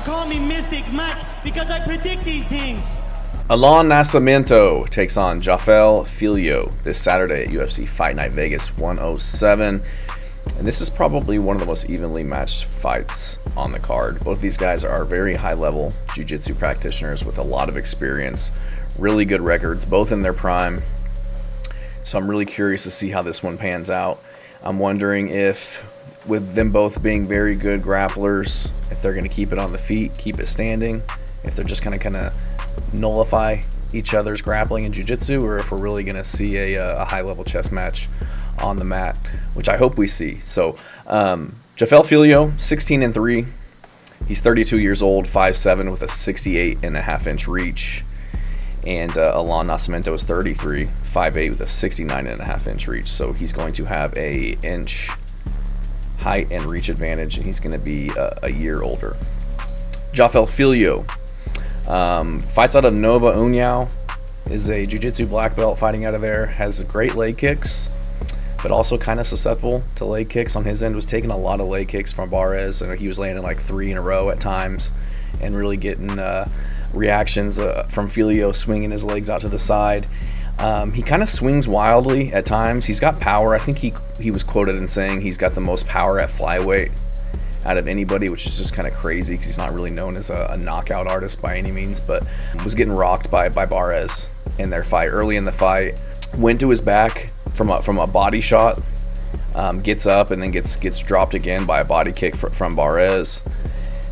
call me Mystic Mac because I predict these things. Allan Nascimento takes on Jafel Filho this Saturday at UFC Fight Night Vegas 107. And this is probably one of the most evenly matched fights on the card. Both of these guys are very high-level jiu-jitsu practitioners with a lot of experience, really good records, both in their prime. So I'm really curious to see how this one pans out. I'm wondering if, with them both being very good grapplers, if they're going to keep it on the feet, keep it standing, if they're just going to kind of nullify each other's grappling and jiu-jitsu, or if we're really going to see a high-level chess match on the mat, which I hope we see. So Jafel Filho, 16-3. He's 32 years old, 5'7", with a 68.5-inch reach. And Allan Nascimento is 33, 5'8", with a 69.5-inch reach. So he's going to have a inch height and reach advantage, and he's going to be a year older. Jafel Filho fights out of Nova União, is a jiu-jitsu black belt fighting out of there, has great leg kicks, but also kind of susceptible to leg kicks. On his end, was taking a lot of leg kicks from Barres, and he was landing like 3 in a row at times, and really getting reactions from Filho swinging his legs out to the side. He kind of swings wildly at times. He's got power. I think he was quoted in saying he's got the most power at flyweight out of anybody, which is just kind of crazy because he's not really known as a knockout artist by any means, but was getting rocked by Barres in their fight. Early in the fight, went to his back from a body shot, gets up and then gets dropped again by a body kick from Barres.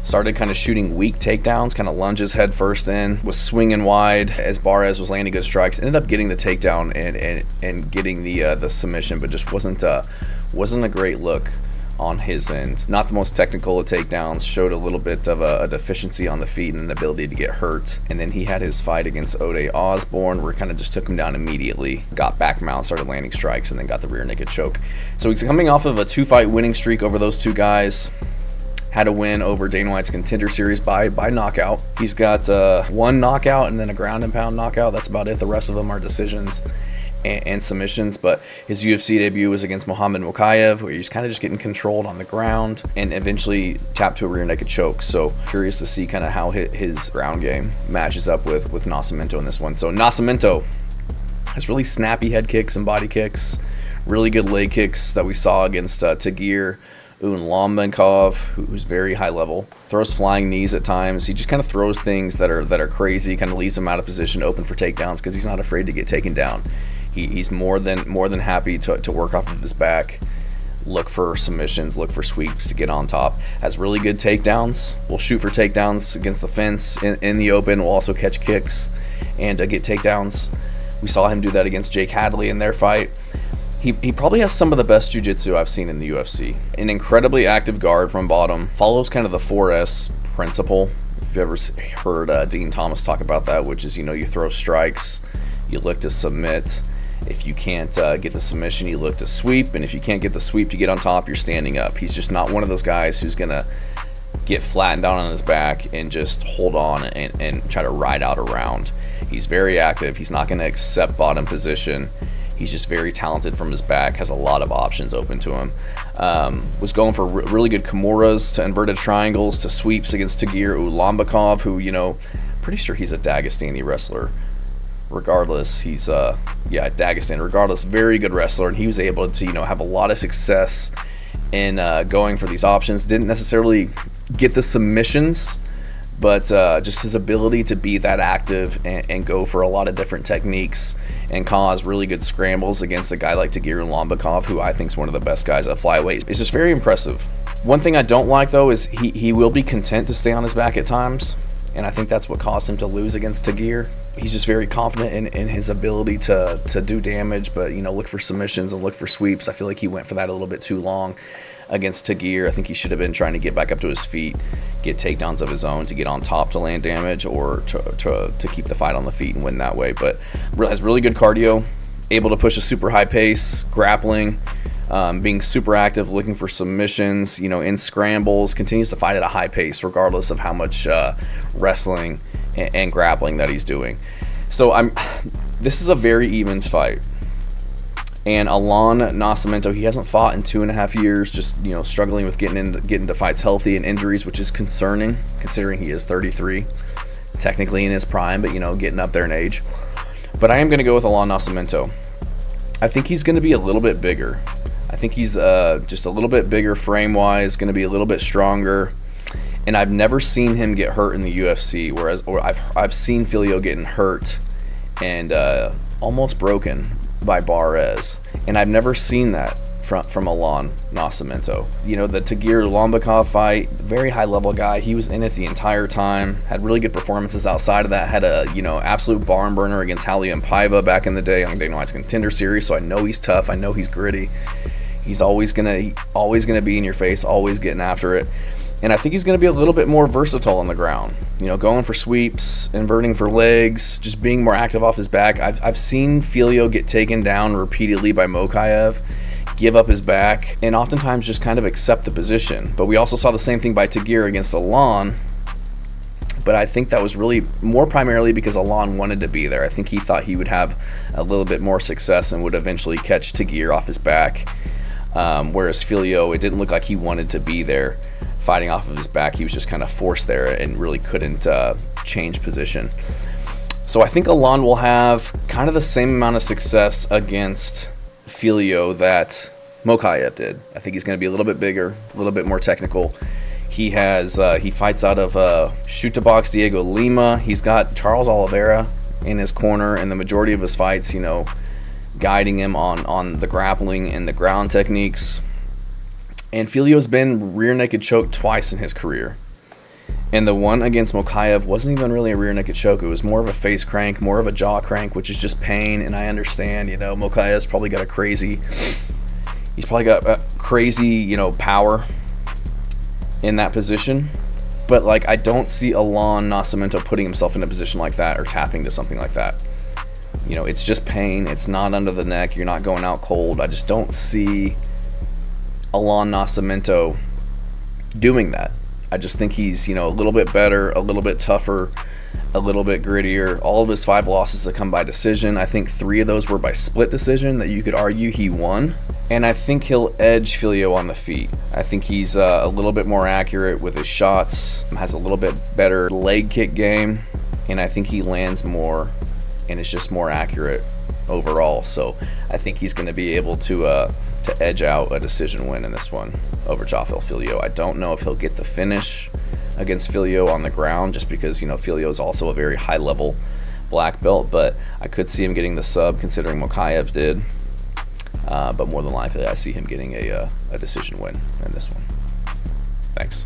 Started kind of shooting weak takedowns, kind of lunges head first in, was swinging wide as Barres was landing good strikes. Ended up getting the takedown and getting the submission, but just wasn't a great look on his end. Not the most technical of takedowns, showed a little bit of a deficiency on the feet and an ability to get hurt. And then he had his fight against Ode Osborne, where he kind of just took him down immediately, got back mount, started landing strikes, and then got the rear naked choke. So he's coming off of a 2-fight winning streak over those two guys. Had a win over Dana White's Contender Series by knockout. He's got one knockout and then a ground and pound knockout. That's about it. The rest of them are decisions and submissions, but his UFC debut was against Muhammad Mokaev, where he's kind of just getting controlled on the ground and eventually tapped to a rear naked choke. So curious to see kind of how his ground game matches up with Nascimento in this one. So Nascimento has really snappy head kicks and body kicks, really good leg kicks that we saw against Tagir Ulanbekov, who's very high level. Throws flying knees at times. He just kind of throws things that are crazy, kind of leaves him out of position, open for takedowns, because he's not afraid to get taken down. He's more than happy to work off of his back, look for submissions, look for sweeps to get on top. Has really good takedowns. Will shoot for takedowns against the fence in the open. Will also catch kicks and get takedowns. We saw him do that against Jake Hadley in their fight. He probably has some of the best jiu-jitsu I've seen in the UFC. An incredibly active guard from bottom. Follows kind of the 4S principle. If you ever heard Dean Thomas talk about that, which is, you throw strikes, you look to submit. If you can't get the submission, you look to sweep. And if you can't get the sweep, you get on top, you're standing up. He's just not one of those guys who's going to get flattened down on his back and just hold on and try to ride out a round. He's very active. He's not going to accept bottom position. He's just very talented from his back, has a lot of options open to him. Was going for really good Kimuras to inverted triangles to sweeps against Tagir Ulanbekov, who, pretty sure he's a Dagestani wrestler. Regardless, he's Dagestan. Regardless, very good wrestler, and he was able to have a lot of success in going for these options. Didn't necessarily get the submissions, but just his ability to be that active and go for a lot of different techniques and cause really good scrambles against a guy like Tagir Ulanbekov, who I think is one of the best guys at flyweight. It's just very impressive. One thing I don't like, though, is he will be content to stay on his back at times. And I think that's what caused him to lose against Tagir. He's just very confident in his ability to do damage, but look for submissions and look for sweeps. I feel like he went for that a little bit too long against Tagir. I think he should have been trying to get back up to his feet, get takedowns of his own to get on top to land damage, or to keep the fight on the feet and win that way. But has really good cardio, able to push a super high pace, grappling, being super active, looking for submissions, in scrambles, continues to fight at a high pace regardless of how much wrestling and grappling that he's doing. So this is a very even fight. And Allan Nascimento, he hasn't fought in 2.5 years, just, you know, struggling with getting into fights healthy and injuries, which is concerning considering he is 33, technically in his prime, but, you know, getting up there in age. But I am going to go with Allan Nascimento. I think he's going to be a little bit bigger. I think he's just a little bit bigger frame-wise, going to be a little bit stronger. And I've never seen him get hurt in the UFC, whereas I've seen Filho getting hurt and almost broken by Barres, and I've never seen that from Allan Nascimento. You know, the Tagir Lombakov fight, very high level guy. He was in it the entire time, had really good performances outside of that, had a, you know, absolute barn burner against Raulian Paiva back in the day on Dana White's Contender Series, so I know he's tough, I know he's gritty. He's always gonna be in your face, always getting after it. And I think he's going to be a little bit more versatile on the ground. You know, going for sweeps, inverting for legs, just being more active off his back. I've seen Filho get taken down repeatedly by Mokaev, give up his back, and oftentimes just kind of accept the position. But we also saw the same thing by Tagir against Allan. But I think that was really more primarily because Allan wanted to be there. I think he thought he would have a little bit more success and would eventually catch Tagir off his back. Whereas Filho, it didn't look like he wanted to be there fighting off of his back. He was just kind of forced there and really couldn't change position. So I think Allan will have kind of the same amount of success against Filho that Mokaev did. I think he's going to be a little bit bigger, a little bit more technical. He fights out of Shoot to Box Diego Lima. He's got Charles Oliveira in his corner, and the majority of his fights, you know, guiding him on the grappling and the ground techniques. And Filho's been rear naked choked twice in his career. And the one against Mokaev wasn't even really a rear naked choke. It was more of a face crank, more of a jaw crank, which is just pain. And I understand, you know, Mokaev's probably got crazy, you know, power in that position. But, like, I don't see Allan Nascimento putting himself in a position like that or tapping to something like that. You know, it's just pain. It's not under the neck. You're not going out cold. I just don't see Allan Nascimento doing that. I just think he's, you know, a little bit better, a little bit tougher, a little bit grittier. All of his 5 losses have come by decision. I think 3 of those were by split decision that you could argue he won. And I think he'll edge Filho on the feet. I think he's a little bit more accurate with his shots, has a little bit better leg kick game, and I think he lands more and is just more accurate overall. So I think he's going to be able to edge out a decision win in this one over Jafel Filho. I don't know if he'll get the finish against Filho on the ground, just because, you know, Filho is also a very high level black belt, but I could see him getting the sub considering Mokaev did. But more than likely I see him getting a decision win in this one. Thanks.